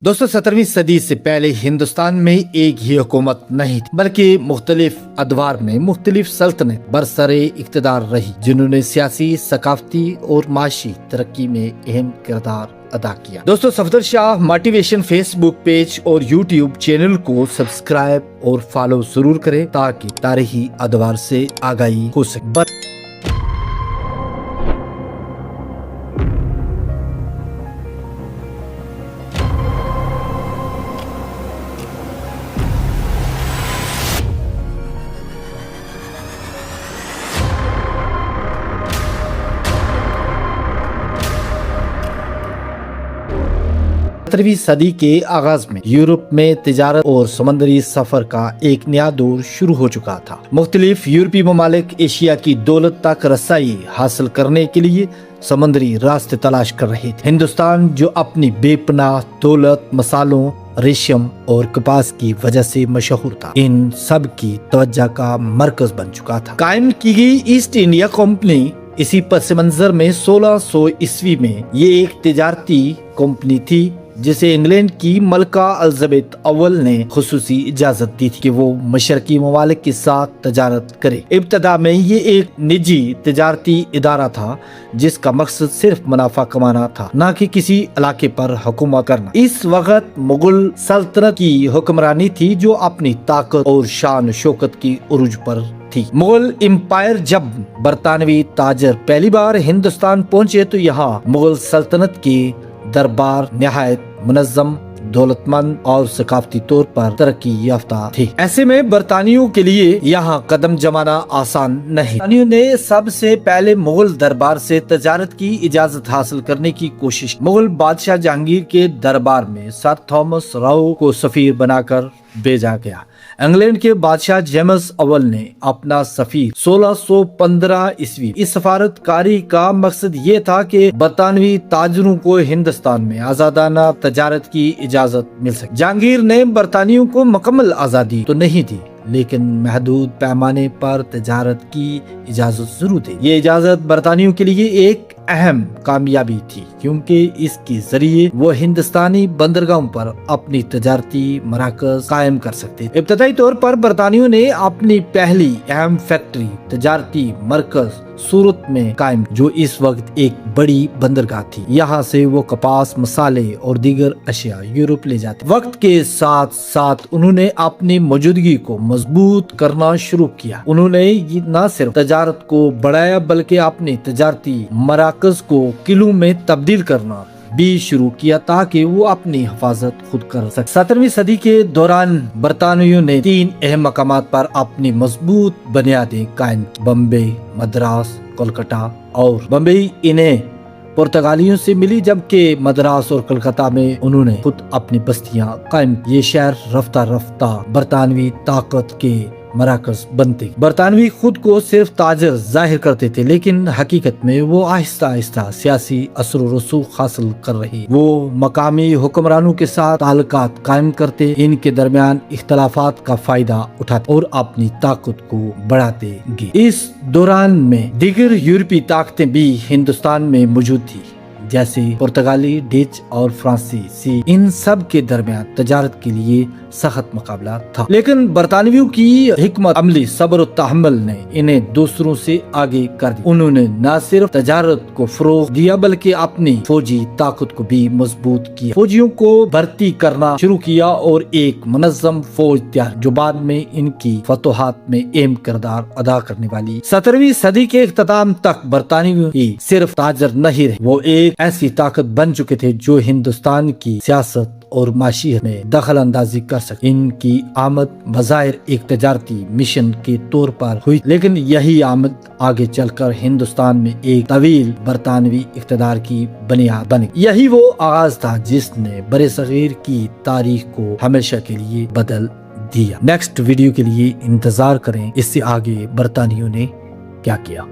दोस्तों 17वीं सदी से पहले हिंदुस्तान में एक ही हुकूमत नहीं थी, बल्कि मुख्तलिफ अदवार में मुख्तलिफ सल्तनत बरसरे इख्तिदार रही, जिन्होंने सियासी, सकाफती और माशी तरक्की में अहम किरदार अदा किया। दोस्तों Safdar Shah motivation Facebook page और यूट्यूब चैनल को सब्सक्राइब और फॉलो जरूर करें ताकि तारीखी अदवार से आगाही हो सके। सत्रहवीं सदी के आगाज में यूरोप में तिजारत और समुद्री सफर का एक नया दौर शुरू हो चुका था। मुख्तलिफ यूरोपीय ममालिक एशिया की दौलत तक रसाई हासिल करने के लिए समुद्री रास्ते तलाश कर रहे थे। हिंदुस्तान जो अपनी बेपनाह दौलत, मसालों, रेशम और कपास की वजह से मशहूर था, इन सब की तवज्जो का मरकज बन चुका था। कायम की गई ईस्ट इंडिया कंपनी इसी पस मंजर में 1600 ईस्वी में ये एक तिजारती कंपनी थी जिसे इंग्लैंड की मलका एलिजाबेथ अव्वल ने खुसूसी इजाजत दी थी कि वो मशरकी ममालिक के साथ तजारत करे। इब्तदा में ये एक निजी तिजारती इदारा था जिसका मकसद सिर्फ मुनाफा कमाना था, न कि किसी इलाके पर हुकूमत करना। इस वक्त मुगल सल्तनत की हुक्मरानी थी जो अपनी ताकत और शान शौकत की उरूज पर थी। मुगल एम्पायर जब बरतानवी ताजर पहली बार हिंदुस्तान पहुंचे तो यहाँ मुगल सल्तनत के दरबार निहायत मुनज़्ज़म, दौलतमंद और सकाफती तौर पर तरक्की याफ्ता थे। ऐसे में बरतानियों के लिए यहाँ कदम जमाना आसान नहीं। बरतानियों ने सबसे पहले मुगल दरबार से तजारत की इजाजत हासिल करने की कोशिश। मुगल बादशाह जहांगीर के दरबार में सर थॉमस राव को सफीर बनाकर भेजा गया। इंग्लैंड के बादशाह जेम्स अव्वल ने अपना सफीर 1615 ईस्वी। इस सफारतकारी का मकसद ये था कि बरतानवी ताजरों को हिंदुस्तान में आजादाना तजारत की इजाजत मिल सके। जहांगीर ने बरतानियों को मुकम्मल आजादी तो नहीं दी, लेकिन महदूद पैमाने पर तजारत की इजाजत जरूर दी। ये इजाजत बरतानियों के लिए एक अहम कामयाबी थी क्योंकि इसके जरिए वो हिंदुस्तानी बंदरगाहों पर अपनी तजारती मराकज कायम कर सकते। इब्तदाई तौर पर बरतानियों ने अपनी पहली अहम फैक्ट्री तजारती मरकज सूरत में कायम, जो इस वक्त एक बड़ी बंदरगाह थी। यहाँ से वो कपास, मसाले और दीगर अशिया यूरोप ले जाते। वक्त के साथ साथ उन्होंने अपनी मौजूदगी को मजबूत करना शुरू किया। उन्होंने न सिर्फ तजारत को बढ़ाया बल्कि अपनी तजारती मराकज को किलों में तब्दील करना भी शुरू किया ताकि वो अपनी हिफाजत खुद कर सके। 17वीं सदी के दौरान बरतानियों ने 3 अहम मकामात पर अपनी मजबूत बुनियादें कायम की। बम्बे, मद्रास, कोलकाता। और बम्बई इन्हें पुर्तगालियों से मिली, जबकि मद्रास और कलकत्ता में उन्होंने खुद अपनी बस्तियां कायम। ये शहर रफ्ता रफ्ता बरतानवी ताकत के मराकज बनते। बरतानवी खुद को सिर्फ ताजर जाहिर करते थे, लेकिन हकीकत में वो आहिस्ता आहिस्ता सियासी असर व रसूख हासिल कर रही। वो मकामी हुक्मरानों के साथ ताल्लुकात कायम करते, इनके दरमियान इख्तलाफात का फायदा उठाते और अपनी ताकत को बढ़ाते गए। इस दौरान में दीगर यूरोपीय ताकतें भी हिंदुस्तान में मौजूद थी, जैसे पुर्तगाली, डच और फ्रांसीसी। इन सब के दरमियान तजारत के लिए सख्त मुकाबला था, लेकिन बरतानवियों की हिकमत अमली, सब्र और तहम्मुल ने इन्हें दूसरों से आगे कर दिया। उन्होंने न सिर्फ तजारत को फरोग दिया बल्कि अपनी फौजी ताकत को भी मजबूत किया। फौजियों को भर्ती करना शुरू किया और एक मुनज़्ज़म फौज तैयार, जो बाद में इनकी फतोहात में अहम किरदार अदा करने वाली। 17वीं सदी के इख्तिताम तक बरतानियों ही सिर्फ ताजर नहीं रहे, वो एक ऐसी ताकत बन चुके थे जो हिंदुस्तान की सियासत और माशियत में दखल अंदाजी कर सके। इनकी आमद बज़ाहिर एक तजारती मिशन के तौर पर हुई, लेकिन यही आमद आगे चलकर हिंदुस्तान में एक तवील बरतानवी इख्तिदार की बुनियाद बनी। यही वो आगाज था जिसने बरे सगीर की तारीख को हमेशा के लिए बदल दिया। नेक्स्ट वीडियो के लिए इंतजार करें, इससे आगे बरतानियों ने क्या किया।